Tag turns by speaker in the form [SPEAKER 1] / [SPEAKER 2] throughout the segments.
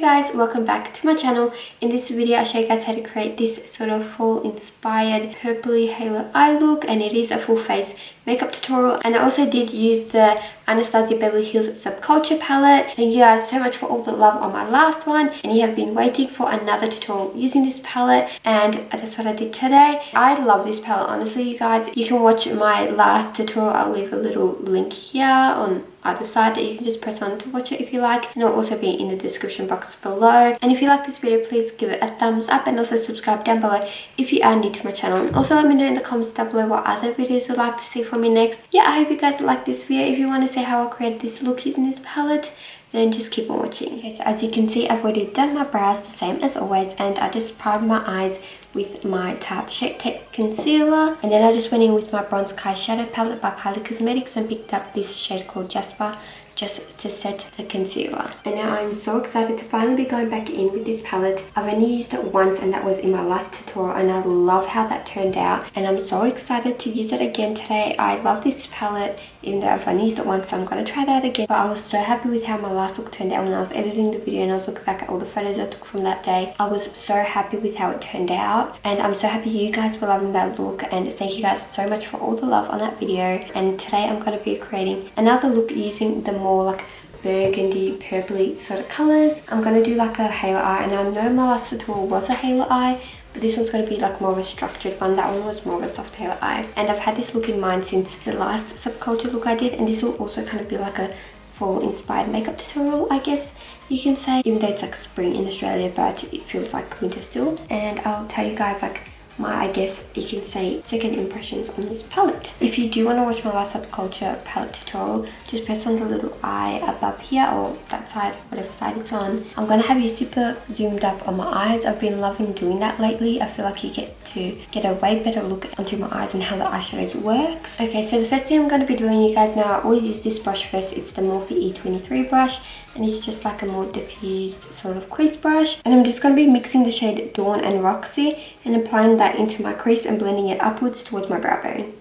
[SPEAKER 1] Guys, welcome back to my channel. In this video I'll show you guys how to create this sort of fall inspired purpley halo eye look, and it is a full face makeup tutorial. And I also did use the Anastasia Beverly Hills Subculture Palette. Thank you guys so much for all the love on my last one, and you have been waiting for another tutorial using this palette, and that's what I did today. I love this palette, honestly, you guys. You can watch my last tutorial. I'll leave a little link here on either side that you can just press on to watch it if you like, and it'll also be in the description box below. And if you like this video, please give it a thumbs up and also subscribe down below if you are new to my channel. And also let me know in the comments down below what other videos you'd like to see from me next. Yeah, I hope you guys like this video. If you want to see how I created this look using this palette, then just keep on watching. Okay, so as you can see, I've already done my brows the same as always, and I just primed my eyes with my Tarte Shape Tape Concealer, and then I just went in with my Bronze Eyeshadow palette by Kylie Cosmetics and picked up this shade called Jasper just to set the concealer. And now I'm so excited to finally be going back in with this palette. I've only used it once, and that was in my last tutorial, and I love how that turned out, and I'm so excited to use it again today. I love this palette, even though I've only used it once, so I'm going to try that again. But I was so happy with how my last look turned out when I was editing the video, and I was looking back at all the photos I took from that day. I was so happy with how it turned out, and I'm so happy you guys were loving that look, and thank you guys so much for all the love on that video. And today I'm going to be creating another look using the more like burgundy purpley sort of colors. I'm going to do like a halo eye, and I know my last tutorial was a halo eye, but this one's going to be like more of a structured one. That one was more of a soft halo eye, and I've had this look in mind since the last subculture look I did, and this will also kind of be like a fall inspired makeup tutorial, I guess you can say, even though it's like spring in Australia, but it feels like winter still. And I'll tell you guys like my, I guess you can say, second impressions on this palette. If you do want to watch my last subculture palette tutorial, just press on the little eye above here, or that side, whatever side it's on. I'm going to have you super zoomed up on my eyes. I've been loving doing that lately. I feel like you get to get a way better look onto my eyes and how the eyeshadows works. Okay, so the first thing I'm going to be doing, you guys know I always use this brush first. It's the Morphe E23 brush, and it's just like a more diffused sort of crease brush. And I'm just going to be mixing the shade Dawn and Roxy and applying that into my crease and blending it upwards towards my brow bone.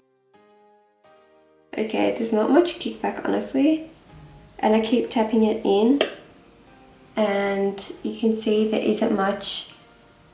[SPEAKER 1] Okay, there's not much kickback, honestly, and I keep tapping it in, and you can see there isn't much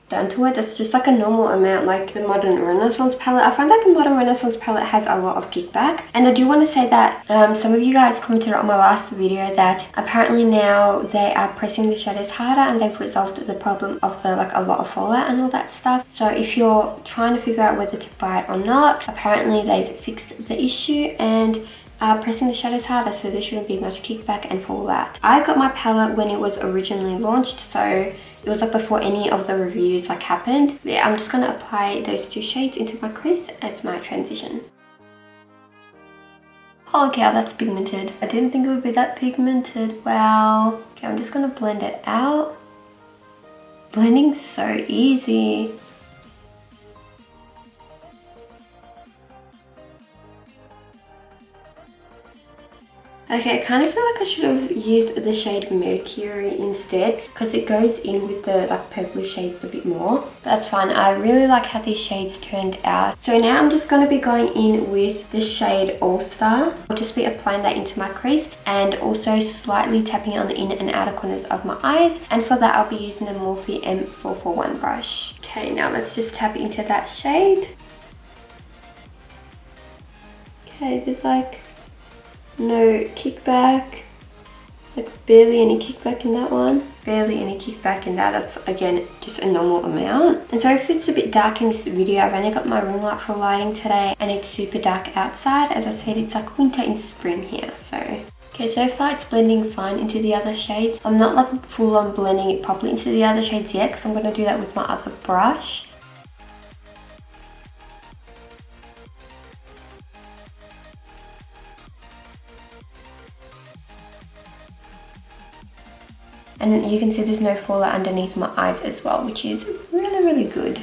[SPEAKER 1] done to it. That's just like a normal amount, like the Modern Renaissance palette. I find that the Modern Renaissance palette has a lot of kickback, and I do want to say that some of you guys commented on my last video that apparently now they are pressing the shadows harder, and they've resolved the problem of the like a lot of fallout and all that stuff. So if you're trying to figure out whether to buy it or not, apparently they've fixed the issue and pressing the shadows harder, so there shouldn't be much kickback and fallout. I got my palette when it was originally launched, so it was like before any of the reviews like happened. Yeah, I'm just going to apply those two shades into my crease as my transition. Holy cow, that's pigmented. I didn't think it would be that pigmented. Wow. Okay, I'm just going to blend it out. Blending's so easy. Okay, I kind of feel like I should have used the shade Mercury instead, because it goes in with the like purpley shades a bit more. But that's fine. I really like how these shades turned out. So now I'm just going to be going in with the shade All Star. I'll just be applying that into my crease and also slightly tapping it on the inner and outer corners of my eyes. And for that I'll be using the Morphe M441 brush. Okay, now let's just tap into that shade. Okay, there's like no kickback, like barely any kickback in that one, barely any kickback in that. That's again just a normal amount. And so if it's a bit dark in this video, I've only got my ring light for lighting today, and it's super dark outside. As I said, it's like winter in spring here. So okay, so far it's blending fine into the other shades. I'm not like full on blending it properly into the other shades yet, because I'm going to do that with my other brush. And you can see there's no fallout underneath my eyes as well, which is really, really good.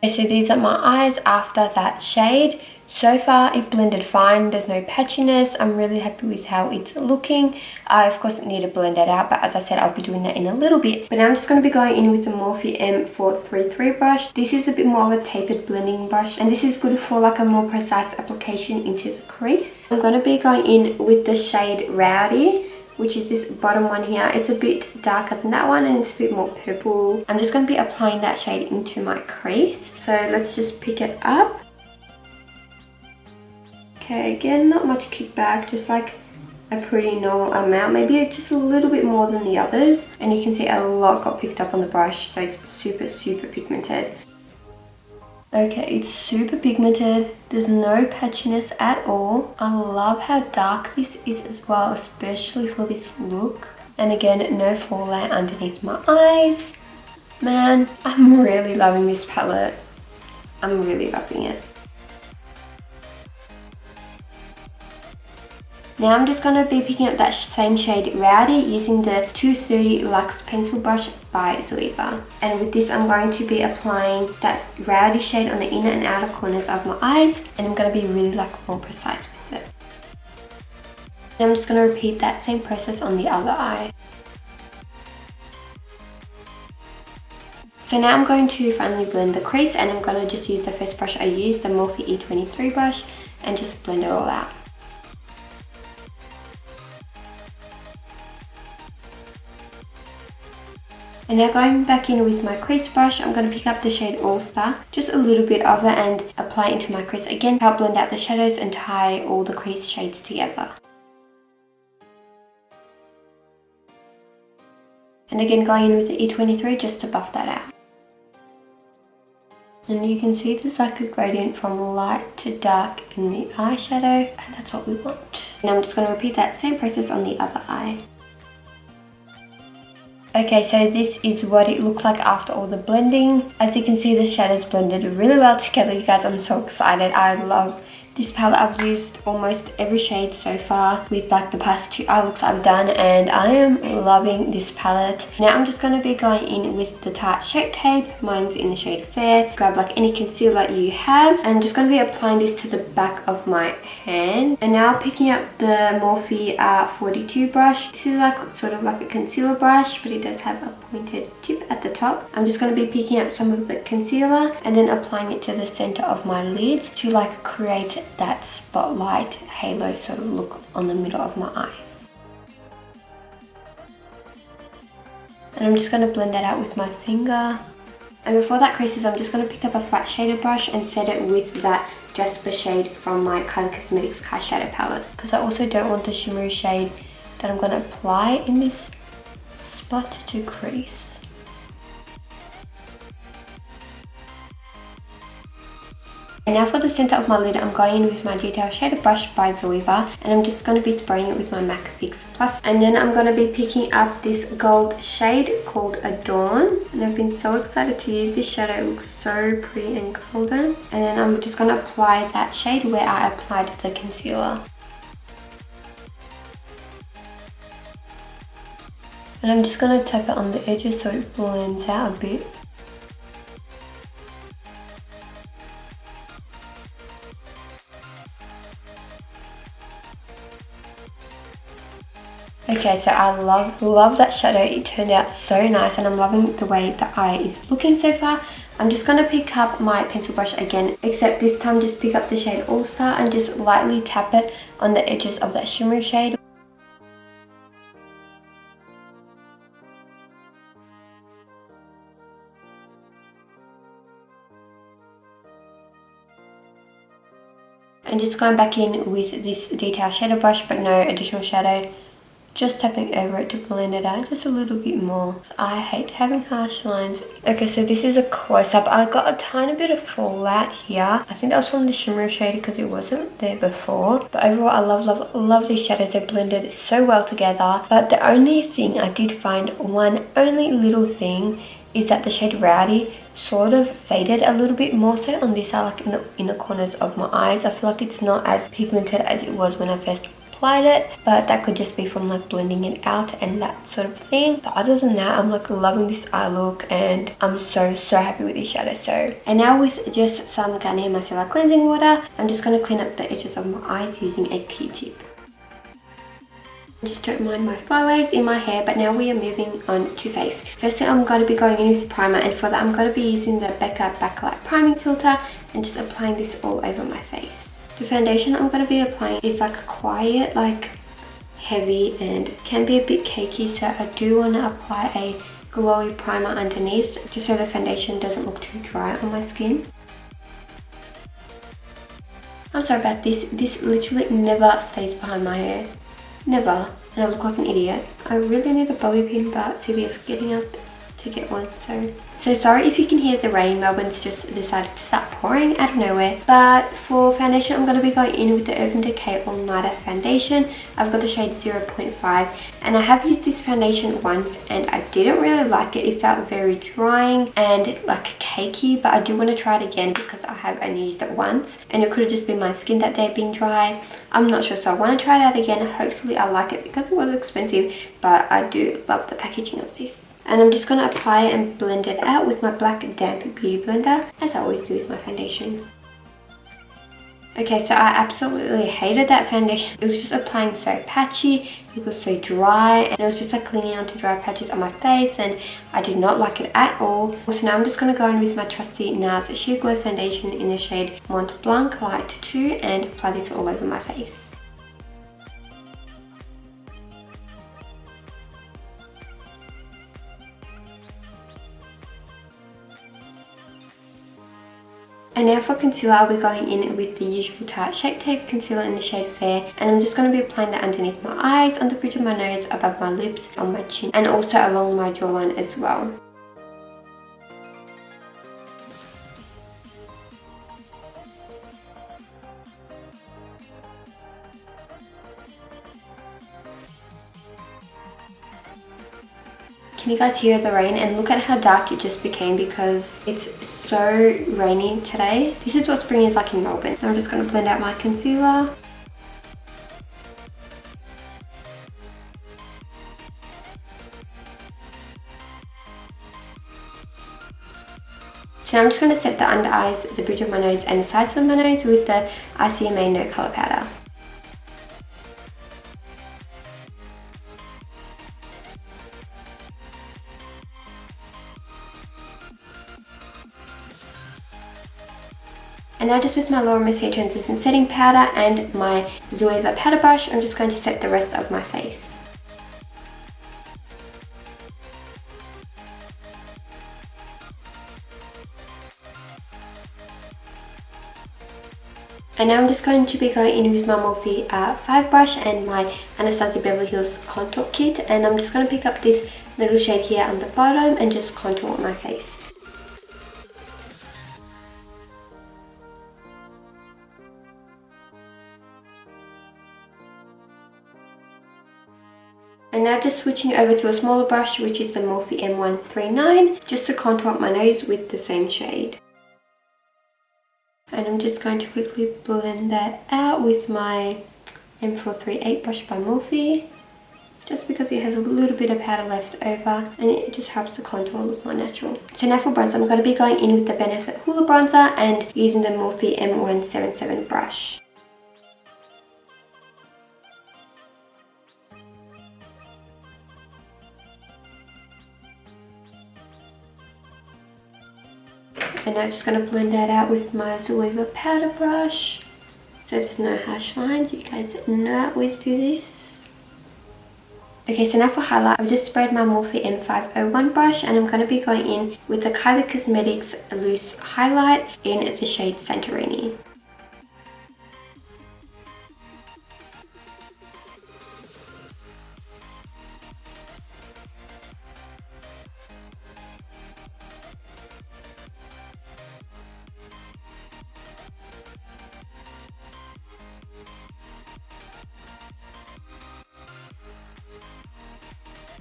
[SPEAKER 1] Okay, so these are my eyes after that shade. So far it blended fine, there's no patchiness. I'm really happy with how it's looking. I of course need to blend it out, but as I said, I'll be doing that in a little bit. But now I'm just going to be going in with the Morphe M433 brush. This is a bit more of a tapered blending brush, and this is good for like a more precise application into the crease. I'm going to be going in with the shade Rowdy, which is this bottom one here. It's a bit darker than that one and it's a bit more purple. I'm just going to be applying that shade into my crease. So let's just pick it up. Okay, again, not much kickback, just like a pretty normal amount. Maybe just a little bit more than the others. And you can see a lot got picked up on the brush, so it's super, super pigmented. Okay, it's super pigmented. There's no patchiness at all. I love how dark this is as well, especially for this look. And again, no fallout underneath my eyes. Man, I'm really loving this palette. I'm really loving it. Now I'm just going to be picking up that same shade Rowdy using the 230 Luxe Pencil Brush by Zoeva. And with this I'm going to be applying that Rowdy shade on the inner and outer corners of my eyes, and I'm going to be really like more precise with it. And I'm just going to repeat that same process on the other eye. So now I'm going to finally blend the crease, and I'm going to just use the first brush I used, the Morphe E23 brush, and just blend it all out. And now going back in with my crease brush, I'm going to pick up the shade All Star, just a little bit of it, and apply it into my crease again to help blend out the shadows and tie all the crease shades together. And again going in with the E23 just to buff that out. And you can see there's like a gradient from light to dark in the eyeshadow, and that's what we want. And I'm just going to repeat that same process on the other eye. Okay, so this is what it looks like after all the blending. As you can see, the shadows blended really well together, you guys. I'm so excited. I love this palette. I've used almost every shade so far with like the past 2 eye looks I've done, and I am loving this palette. Now I'm just going to be going in with the Tarte Shape Tape. Mine's in the shade Fair. Grab like any concealer you have, and I'm just going to be applying this to the back of my hand. And now picking up the Morphe R42 brush. This is like sort of like a concealer brush, but it does have a pointed tip at the top. I'm just going to be picking up some of the concealer and then applying it to the center of my lids to like create that spotlight halo sort of look on the middle of my eyes. And I'm just going to blend that out with my finger. And before that creases, I'm just going to pick up a flat shaded brush and set it with that Jasper shade from my Color Cosmetics Eyeshadow palette, because I also don't want the shimmery shade that I'm going to apply in this spot to crease. And now for the center of my lid, I'm going in with my Detail Shaded Brush by Zoeva, and I'm just going to be spraying it with my MAC Fix Plus. And then I'm going to be picking up this gold shade called Adorn, and I've been so excited to use this shadow. It looks so pretty and golden. And then I'm just going to apply that shade where I applied the concealer. And I'm just going to tap it on the edges so it blends out a bit. Okay, so I love that shadow. It turned out so nice, and I'm loving the way the eye is looking so far. I'm just going to pick up my pencil brush again, except this time just pick up the shade All Star and just lightly tap it on the edges of that shimmery shade. And just going back in with this Detail Shadow Brush, but no additional shadow. Just tapping over it to blend it out just a little bit more. I hate having harsh lines. Okay, so this is a close-up. I got a tiny bit of fallout here. I think that was from the shimmer shade because it wasn't there before. But overall, I love these shadows. They blended so well together. But the only thing I did find, one only little thing, is that the shade Rowdy sort of faded a little bit more so on this side, like in the inner corners of my eyes. I feel like it's not as pigmented as it was when I first applied it, but that could just be from like blending it out and that sort of thing. But other than that, I'm like loving this eye look and I'm so happy with this shadow. And now with just some Garnier Micellar cleansing water, I'm just going to clean up the edges of my eyes using a Q-tip. Just don't mind my flyaways in my hair, but now we are moving on to face. Firstly, I'm going to be going in with primer, and for that I'm going to be using the Becca Backlight priming filter and just applying this all over my face. The foundation I'm going to be applying is like quiet, like heavy, and can be a bit cakey, so I do want to apply a glowy primer underneath just so the foundation doesn't look too dry on my skin. I'm sorry about this. This literally never stays behind my hair. Never. And I look like an idiot. I really need a bobby pin, but CB are forgetting up to get one, so sorry if you can hear the rain. Melbourne's just decided to start pouring out of nowhere. But for foundation, I'm going to be going in with the Urban Decay All Nighter foundation. I've got the shade 0.5, and I have used this foundation once and I didn't really like it. It felt very drying and like cakey, but I do want to try it again because I have only used it once and it could have just been my skin that day being dry. I'm not sure, so I want to try it out again. Hopefully I like it because it was expensive, but I do love the packaging of this. And I'm just going to apply it and blend it out with my black damp beauty blender, as I always do with my foundation. Okay, so I absolutely hated that foundation. It was just applying so patchy, it was so dry, and it was just like clinging onto dry patches on my face, and I did not like it at all. So now I'm just going to go in with my trusty Nars Sheer Glow foundation in the shade Mont Blanc Light 2 and apply this all over my face. And now for concealer, I'll be going in with the usual Tarte Shape Tape concealer in the shade Fair, and I'm just going to be applying that underneath my eyes, on the bridge of my nose, above my lips, on my chin, and also along my jawline as well. Can you guys hear the rain? And look at how dark it just became because it's so rainy today. This is what spring is like in Melbourne. I'm just going to blend out my concealer. So now I'm just going to set the under eyes, the bridge of my nose and the sides of my nose with the RCMA No Colour Powder. And now just with my Laura Mercier translucent setting powder and my Zoeva powder brush, I'm just going to set the rest of my face. And now I'm just going to be going in with my Morphe 5 brush and my Anastasia Beverly Hills contour kit, and I'm just going to pick up this little shade here on the bottom and just contour my face. And now just switching over to a smaller brush, which is the Morphe M139, just to contour up my nose with the same shade. And I'm just going to quickly blend that out with my M438 brush by Morphe, just because it has a little bit of powder left over and it just helps the contour look more natural. So now for bronzer, I'm going to be going in with the Benefit Hoola bronzer and using the Morphe M177 brush. And I'm just going to blend that out with my Zoeva powder brush so there's no harsh lines. You guys know I always do this. Okay, so now for highlight, I've just sprayed my Morphe M501 brush and I'm going to be going in with the Kylie Cosmetics Loose Highlight in the shade Santorini.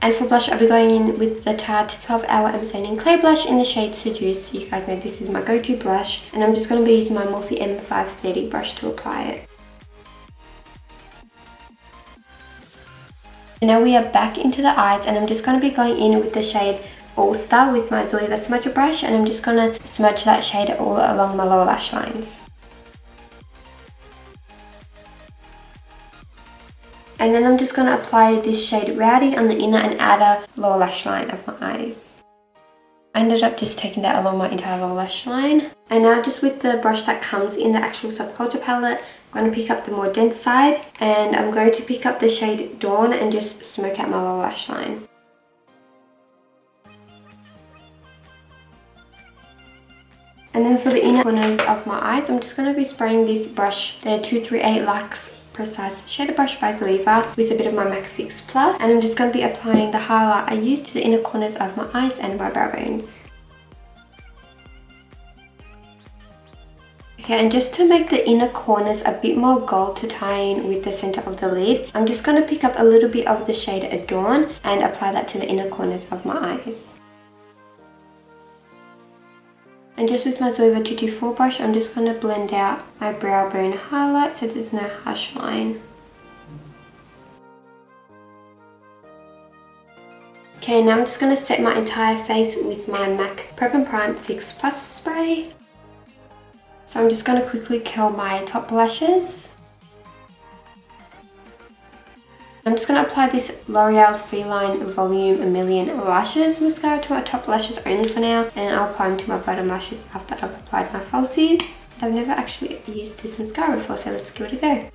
[SPEAKER 1] And for blush, I'll be going in with the Tarte 12 Hour Amazonian Clay Blush in the shade Seduce. You guys know this is my go-to blush. And I'm just going to be using my Morphe M530 brush to apply it. Now we are back into the eyes, and I'm just going to be going in with the shade All Star with my Zoeva smudger brush, and I'm just going to smudge that shade all along my lower lash lines. And then I'm just going to apply this shade Rowdy on the inner and outer lower lash line of my eyes. I ended up just taking that along my entire lower lash line. And now just with the brush that comes in the actual Subculture palette, I'm going to pick up the more dense side, and I'm going to pick up the shade Dawn and just smoke out my lower lash line. And then for the inner corners of my eyes, I'm just going to be spraying this brush, the 238 Luxe Precise Shader Brush by Zoeva, with a bit of my MAC Fix Plus, and I'm just going to be applying the highlight I used to the inner corners of my eyes and my brow bones. Okay, and just to make the inner corners a bit more gold to tie in with the center of the lid, I'm just going to pick up a little bit of the shade Adorn and apply that to the inner corners of my eyes. And just with my Zoeva 224 brush, I'm just going to blend out my brow bone highlight so there's no harsh line. Okay, now I'm just going to set my entire face with my MAC Prep and Prime Fix Plus spray. So I'm just going to quickly curl my top lashes. I'm just going to apply this L'Oreal Feline Volume A Million Lashes mascara to my top lashes only for now, and I'll apply them to my bottom lashes after I've applied my falsies. I've never actually used this mascara before, so let's give it a go.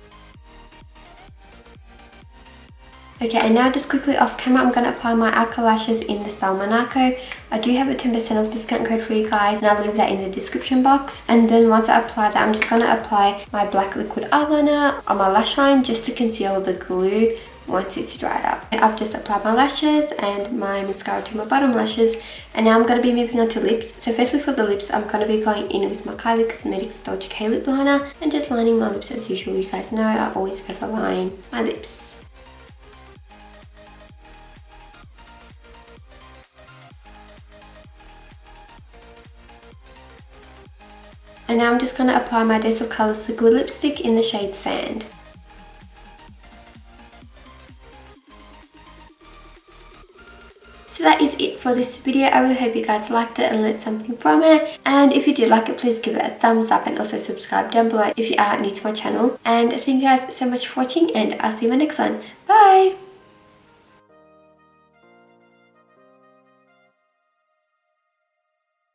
[SPEAKER 1] Okay, and now just quickly off camera, I'm going to apply my Alka lashes in the style Monaco. I do have a 10% off discount code for you guys, and I'll leave that in the description box. And then once I apply that, I'm just going to apply my black liquid eyeliner on my lash line just to conceal the glue once it's dried up. I've just applied my lashes and my mascara to my bottom lashes, and now I'm going to be moving on to lips. So firstly for the lips, I'm going to be going in with my Kylie Cosmetics Dolce K lip liner and just lining my lips as usual. You guys know I always overline my lips. And now I'm just going to apply my Days of Colours liquid lipstick in the shade Sand. So that is it for this video. I really hope you guys liked it and learned something from it. And if you did like it, please give it a thumbs up and also subscribe down below if you are new to my channel. And thank you guys so much for watching, and I'll see you in my next one. Bye!